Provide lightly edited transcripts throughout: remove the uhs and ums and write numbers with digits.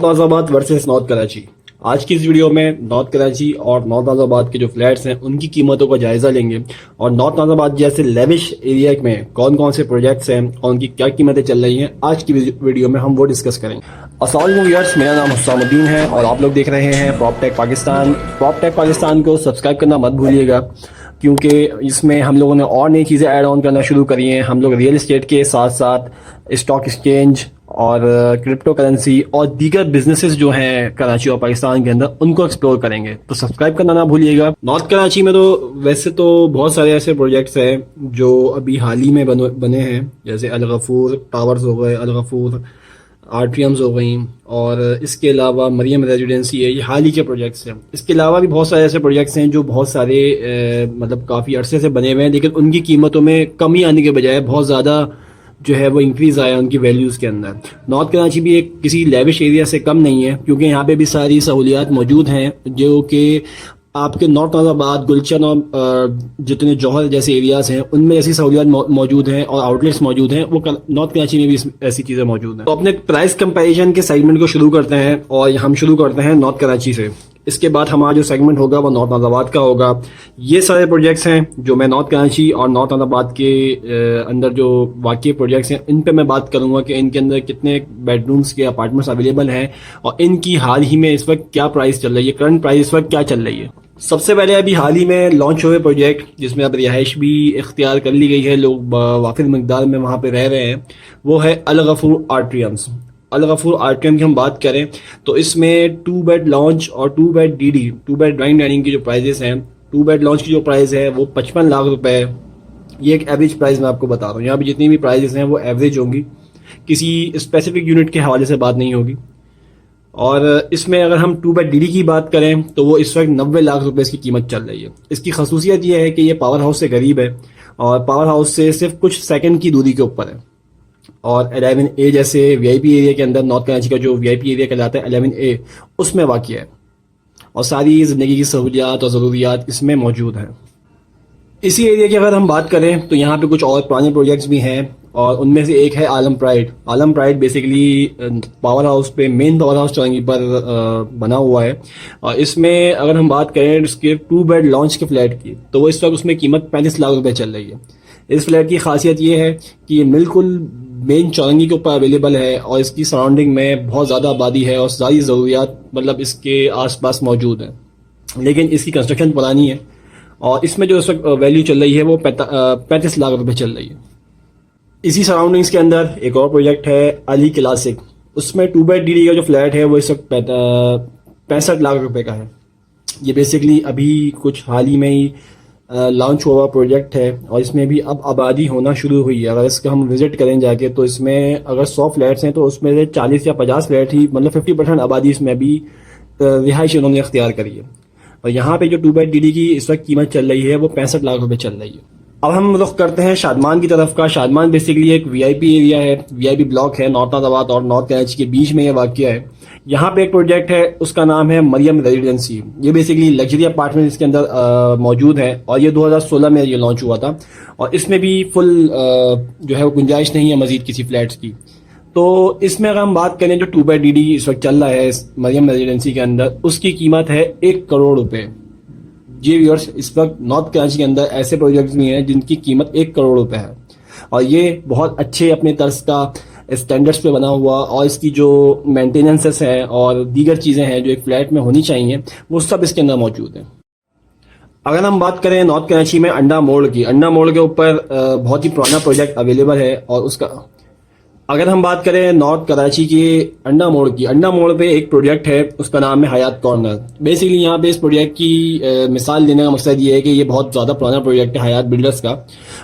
Nazabad versus north Karachi. आज की इस वीडियो में नॉर्थ कराची और नॉर्थ नाज़ाबाद के जो फ्लैट्स हैं उनकी कीमतों का जायजा लेंगे और नॉर्थ नाज़ाबाद जैसे लेविश एरिया में कौन कौन से प्रोजेक्ट्स हैं और उनकी क्या कीमतें चल रही हैं। आज की वीडियो में हम वो डिस्कस करेंगे। अस्सलाम वालेकुम व्यूअर्स, मेरा नाम हुस्सामुद्दीन है और आप लोग देख रहे हैं प्रॉपटेक पाकिस्तान। प्रॉपटेक पाकिस्तान को सब्सक्राइब करना मत भूलिएगा क्योंकि इसमें हम लोगों ने और नई चीज़ें ऐड ऑन करना शुरू करी हैं। हम लोग रियल एस्टेट के साथ साथ स्टॉक एक्सचेंज और क्रिप्टो करेंसी और दीगर बिजनेसेस जो हैं कराची और पाकिस्तान के अंदर उनको एक्सप्लोर करेंगे, तो सब्सक्राइब करना ना भूलिएगा। नॉर्थ कराची में तो वैसे तो बहुत सारे ऐसे प्रोजेक्ट्स हैं जो अभी हाल ही में बने हैं, जैसे अल गफूर टावर्स हो गए, अल गफूर आर्ट्रियम्स हो गई और इसके अलावा मरियम रेजिडेंसी है। ये हाल ही के प्रोजेक्ट्स हैं। इसके अलावा भी बहुत सारे ऐसे प्रोजेक्ट्स हैं जो बहुत सारे मतलब काफ़ी अरसे से बने हुए हैं, लेकिन उनकी कीमतों में कमी आने के बजाय बहुत ज़्यादा जो है वो इंक्रीज आया उनकी वैल्यूज़ के अंदर। नॉर्थ कराची भी एक किसी लेविश एरिया से कम नहीं है क्योंकि यहाँ पे भी सारी सहूलियात मौजूद हैं जो कि आपके नॉर्थ नाज़ाबाद, गुलशन और जितने जौहर जैसे एरियाज़ हैं उनमें ऐसी सहूलियात मौजूद हैं और आउटलेट्स मौजूद हैं। वो नॉर्थ कराची में भी ऐसी चीज़ें मौजूद हैं। तो अपने प्राइस कंपैरिजन के सेगमेंट को शुरू करते हैं और हम शुरू करते हैं नॉर्थ कराची से। इसके बाद हमारा जो सेगमेंट होगा वो नॉर्थ नाज़ाबाद का होगा। ये सारे प्रोजेक्ट्स हैं जो मैं नॉर्थ कराची और नॉर्थ नाज़ाबाद के अंदर जो वाकई प्रोजेक्ट्स हैं इन पे मैं बात करूंगा कि इनके अंदर कितने बेडरूम्स के अपार्टमेंट्स अवेलेबल हैं और इनकी हाल ही में इस वक्त क्या प्राइस चल रही है, करंट प्राइस इस वक्त क्या चल रही है। सबसे पहले अभी हाल ही में लॉन्च हुए प्रोजेक्ट जिसमें अब रिहाइश भी इख्तियार कर ली गई है, लोग वाफिद मकदार में वहाँ पे रह रहे हैं, वो है अल गफूर आर्ट्रियम्स। अल गफूर आर्ट्रियम की हम बात करें तो इसमें 2 बेड लॉन्च और 2 bed DD 2 bed drawing dining की जो प्राइजेस हैं, 2 बेड लॉन्च की जो प्राइस है वो 55 लाख रुपए है। ये एक एवरेज प्राइस मैं आपको बता रहा हूँ। यहाँ पे जितनी भी प्राइजेस हैं वो एवरेज होंगी, किसी स्पेसिफिक यूनिट के हवाले से बात नहीं होगी। और इसमें अगर हम 2 बेड डीडी की बात करें तो वो इस वक्त 90 लाख रुपए इसकी कीमत चल रही है। इसकी खसूसियत ये है कि ये पावर हाउस से करीब है और पावर हाउस से सिर्फ कुछ सेकंड की दूरी के ऊपर है। और 11A जैसे वीआईपी एरिया के अंदर नॉर्थ कराची का जो वीआईपी एरिया कहलाता है 11A उसमें वाक़ है और सारी ज़िंदगी की सहूलियात और ज़रूरियात इसमें मौजूद हैं। इसी एरिया की अगर हम बात करें तो यहाँ पे कुछ और पुराने प्रोजेक्ट्स भी हैं और उनमें से एक है आलम प्राइड। आलम प्राइड बेसिकली पावर हाउस पे, मेन पावर हाउस चौरंगी पर बना हुआ है और इसमें अगर हम बात करें इसके 2 बेड लॉन्च के फ्लैट की तो वो इस वक्त उसमें कीमत 35 लाख रुपए चल रही है। इस फ्लैट की खासियत ये है कि ये बिल्कुल मेन चौरंगी के ऊपर अवेलेबल है और इसकी सराउंडिंग में बहुत ज़्यादा आबादी है और सारी ज़रूरियात मतलब इसके आसपास मौजूद है, लेकिन इसकी कंस्ट्रक्शन पुरानी है और इसमें जो इस वक्त वैल्यू चल रही है वो 35 लाख रुपए चल रही है। इसी सराउंडिंग्स के अंदर एक और प्रोजेक्ट है अली क्लासिक। उसमें 2 बेड डीडी का जो फ्लैट है वो इस वक्त 65 लाख रुपए का है। ये बेसिकली अभी कुछ हाल ही में ही लॉन्च हुआ प्रोजेक्ट है और इसमें भी अब आबादी होना शुरू हुई है। अगर इसका हम विजिट करें जाके तो इसमें अगर 100 फ्लैट्स हैं तो उसमें से 40 या 50 फ्लैट ही मतलब 50% आबादी इसमें भी रिहाइश उन्होंने इख्तियार करी है। और यहाँ पे जो 2 बेड डीडी की इस वक्त कीमत चल रही है वो 65 लाख रुपए चल रही है। अब हम रुख करते हैं शादमान की तरफ का। शादमान बेसिकली एक वीआईपी एरिया है, वीआईपी ब्लॉक है, नॉर्थ नाज़ाबाद और नॉर्थ कराची के बीच में ये वाक़या है। यहाँ पे एक प्रोजेक्ट है, उसका नाम है मरियम रेजिडेंसी। ये बेसिकली लग्जरी अपार्टमेंट इसके अंदर मौजूद है और ये 2016 में ये लॉन्च हुआ था और इसमें भी फुल जो है वो गुंजाइश नहीं है मजीद किसी फ्लैट्स की। तो इसमें अगर हम बात करें जो 2 बेड डीडी इस वक्त चल रहा है इस मरियम रेजिडेंसी के अंदर, उसकी कीमत है 1 करोड़ रुपए। जी व्यूअर्स, इस वक्त नॉर्थ कराची के अंदर ऐसे प्रोजेक्ट्स भी हैं जिनकी कीमत 1 करोड़ रुपए है और ये बहुत अच्छे अपने तर्ज का स्टैंडर्ड्स पे बना हुआ और इसकी जो मेंटेनेंसेस हैं और दीगर चीज़ें हैं जो एक फ्लैट में होनी चाहिए वो सब इसके अंदर मौजूद हैं। अगर हम बात करें नॉर्थ कराची में अंडा मोड़ की, अंडा मोड़ के ऊपर बहुत ही पुराना प्रोजेक्ट अवेलेबल है और उसका अगर हम बात करें नॉर्थ कराची के अंडा मोड़ की, अंडा मोड़ पे एक प्रोजेक्ट है, उसका नाम है हयात कॉर्नर। बेसिकली यहाँ पे इस प्रोजेक्ट की मिसाल देने का मकसद ये है कि ये बहुत ज़्यादा पुराना प्रोजेक्ट है हयात बिल्डर्स का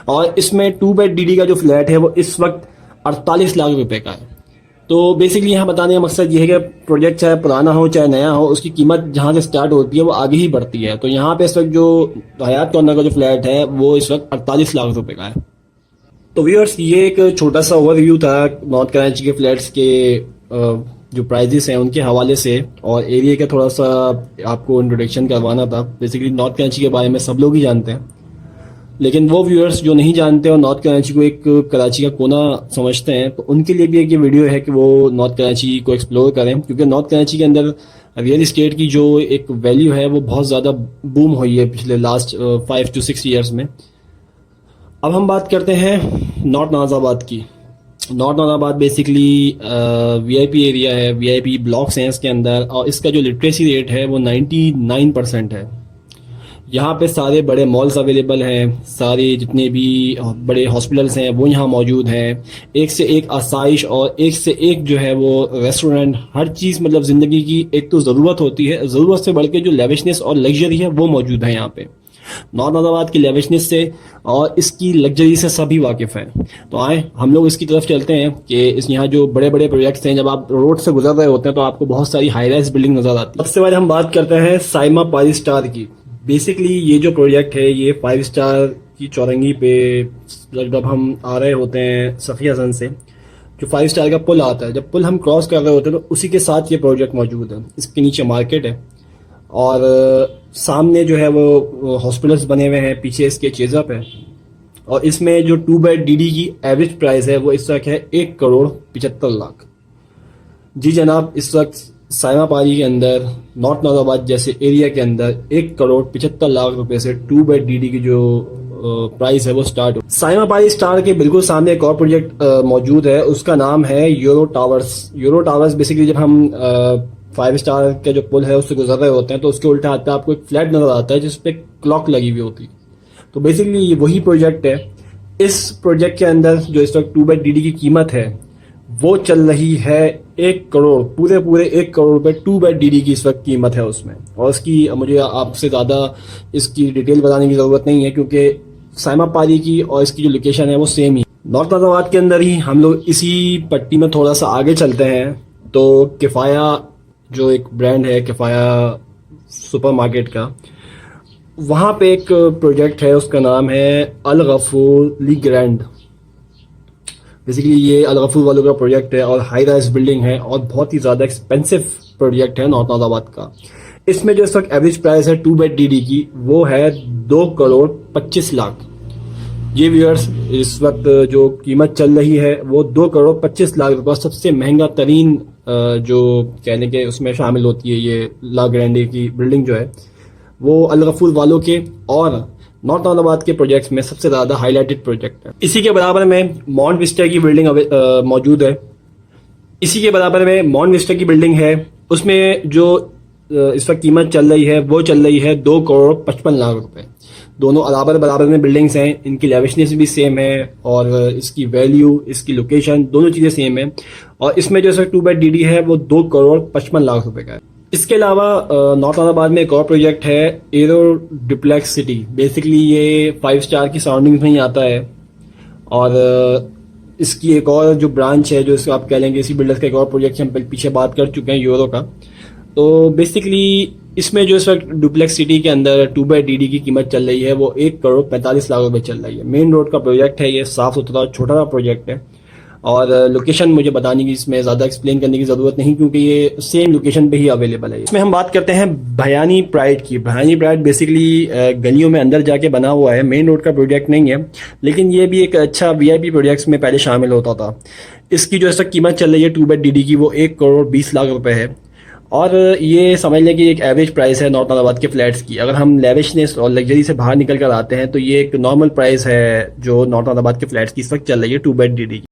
और इसमें 2 बेड डीडी का जो फ्लैट है वो इस वक्त 48 लाख रुपए का है। तो बेसिकली यहाँ बताने का मकसद ये है कि प्रोजेक्ट चाहे पुराना हो चाहे नया हो, उसकी कीमत जहाँ से स्टार्ट होती है वो आगे ही बढ़ती है। तो यहाँ पे इस वक्त जो हयात कॉर्नर का जो फ्लैट है वो इस वक्त 48 लाख रुपए का है। तो व्यूअर्स, ये एक छोटा सा ओवरव्यू था नॉर्थ कराची के फ्लैट्स के जो प्राइजेस हैं उनके हवाले से और एरिया का थोड़ा सा आपको इंट्रोडक्शन करवाना था। बेसिकली नॉर्थ कराची के बारे में सब लोग ही जानते हैं। लेकिन वो व्यूअर्स जो नहीं जानते और नॉर्थ कराची को एक कराची का कोना समझते हैं, तो उनके लिए भी एक ये वीडियो है कि वो नॉर्थ कराची को एक्सप्लोर करें, क्योंकि नॉर्थ कराची के अंदर रियल इस्टेट की जो एक वैल्यू है वो बहुत ज़्यादा बूम हुई है पिछले लास्ट 5 to 6 ईयर्स में। अब हम बात करते हैं नॉर्थ नाज़ाबाद की। North Nazabad basically VIP area है, वीआईपी ब्लॉक्स हैं इसके अंदर, और इसका जो लिटरेसी रेट है वो 99% है। यहाँ पे सारे बड़े मॉल्स अवेलेबल हैं, सारे जितने भी बड़े हॉस्पिटल्स हैं वो यहाँ मौजूद हैं, एक से एक आसाइश और एक से एक जो है वो रेस्टोरेंट, हर चीज़ मतलब ज़िंदगी की एक तो ज़रूरत होती है, ज़रूरत से बढ़ के जो लेविशनेस और लग्जरी है वो मौजूद है यहाँ पे। नॉर्थ नाज़ाबाद की लेविशनेस से और इसकी लग्जरी से सभी वाकिफ़ हैं। तो आए हम लोग इसकी तरफ चलते हैं कि इस यहाँ जो बड़े बड़े प्रोजेक्ट्स हैं, जब आप रोड से गुजर रहे होते हैं तो आपको बहुत सारी हाई राइज बिल्डिंग नज़र आती है। सबसे पहले हम बात करते हैं साइमा पारी स्टार की। बेसिकली ये जो प्रोजेक्ट है ये 5 स्टार की चौरंगी पे जब हम आ रहे होते हैं सफ़ी हसन से, जो 5 स्टार का पुल आता है, जब पुल हम क्रॉस कर रहे होते हैं तो उसी के साथ ये प्रोजेक्ट मौजूद है। इसके नीचे मार्केट है और सामने जो है वो हॉस्पिटल्स बने हुए हैं, पीछे इसके चेज़अप है। और इसमें जो 2 बेड डीडी की एवरेज प्राइस है वो इस वक्त है 1,75,00,000। जी जनाब, इस वक्त साइमा पारी के अंदर नॉर्थ नाज़ाबाद जैसे एरिया के अंदर 1,75,00,000 रुपए से 2 बेड डीडी की जो प्राइस है वो स्टार्ट हो। साइमा पारी स्टार के बिल्कुल सामने एक और प्रोजेक्ट मौजूद है, उसका नाम है euro towers. Euro towers basically जब हम 5 स्टार का जो पुल है उससे गुजर रहे होते हैं तो उसके उल्टे हाथ पे आपको एक फ्लैट नजर आता है जिसपे क्लॉक लगी हुई होती है। तो बेसिकली ये वही प्रोजेक्ट है। इस प्रोजेक्ट के अंदर जो इस वक्त 2 बेड डीडी की कीमत है वो चल रही है 1 करोड़, पूरे 1 करोड़ रुपए 2 बेड डीडी की इस वक्त कीमत है उसमें। और इसकी मुझे आपसे ज़्यादा इसकी डिटेल बताने की ज़रूरत नहीं है, क्योंकि साइमा पारी की और इसकी जो लोकेशन है वो सेम ही। नॉर्थ नाज़ाबाद के अंदर ही हम लोग इसी पट्टी में थोड़ा सा आगे चलते हैं तो किफ़ाया जो एक ब्रांड है, किफ़ाया सुपरमार्केट का, वहाँ पे एक प्रोजेक्ट है, उसका नाम है अल गफूर ली ग्रैंड। बेसिकली ये अल गफूर वालों का प्रोजेक्ट है और हाई राइज बिल्डिंग है और बहुत ही ज़्यादा एक्सपेंसिव प्रोजेक्ट है नॉर्थ नाज़ाबाद का। इसमें जो इस वक्त एवरेज प्राइस है 2 बेड डीडी की वो है 2,25,00,000। ये व्यूअर्स, इस वक्त जो कीमत चल रही है वो 2,25,00,000 रुपये, सबसे महंगा तरीन जो कहने के उसमें शामिल होती है ये ला ग्रैंडे की बिल्डिंग जो है वो अल गफूर वालों के और नॉर्थ नाज़ाबाद के प्रोजेक्ट्स में सबसे ज़्यादा हाईलाइटेड प्रोजेक्ट है। इसी के बराबर में मॉन्ट विस्टा की बिल्डिंग मौजूद है। इसी के बराबर में मॉन्ट विस्टा की बिल्डिंग है, उसमें जो इस वक्त कीमत चल रही है वो चल रही है 2,55,00,000 रुपए। दोनों बराबर बराबर में बिल्डिंग्स हैं, इनकी लेविशनेस भी सेम है और इसकी वैल्यू, इसकी लोकेशन, दोनों चीज़ें सेम है। और इसमें जो 2 बेड डीडी है वो 2,55,00,000 रुपए का है। इसके अलावा नॉर्थ नाज़ाबाद में एक और प्रोजेक्ट है एरो डुप्लेक्स सिटी। बेसिकली ये 5 स्टार की सराउंडिंग्स में ही आता है और इसकी एक और जो ब्रांच है, जो इसको आप कह लेंगे इसी बिल्डर्स का एक और प्रोजेक्ट हम पीछे बात कर चुके हैं यूरो का। तो बेसिकली इसमें जो इस वक्त डुप्लेक्स सिटी के अंदर 2 बेड डीडी की कीमत चल रही है वो 1,45,00,000 रुपए चल रही है। मेन रोड का प्रोजेक्ट है, ये साफ सुथरा छोटा सा प्रोजेक्ट है और लोकेशन मुझे बताने की, इसमें ज़्यादा एक्सप्लेन करने की ज़रूरत नहीं क्योंकि ये सेम लोकेशन पे ही अवेलेबल है। इसमें हम बात करते हैं भयानी प्राइड की। भयानी प्राइड बेसिकली गलियों में अंदर जाके बना हुआ है, मेन रोड का प्रोजेक्ट नहीं है, लेकिन ये भी एक अच्छा वीआईपी प्रोजेक्ट्स में पहले शामिल होता था। इसकी जो इस वक्त कीमत चल रही है 2 बेड डीडी की वो 1,20,00,000 रुपए है और ये समझ लें कि एक एवरेज प्राइस है नॉर्थ नाज़ाबाद के फ्लैट्स की। अगर हम लेविशनेस और लग्जरी से बाहर निकल कर आते हैं तो ये एक नॉर्मल प्राइस है जो नॉर्थ नाज़ाबाद के फ्लैट्स की इस वक्त चल रही है 2 बेड डीडी की।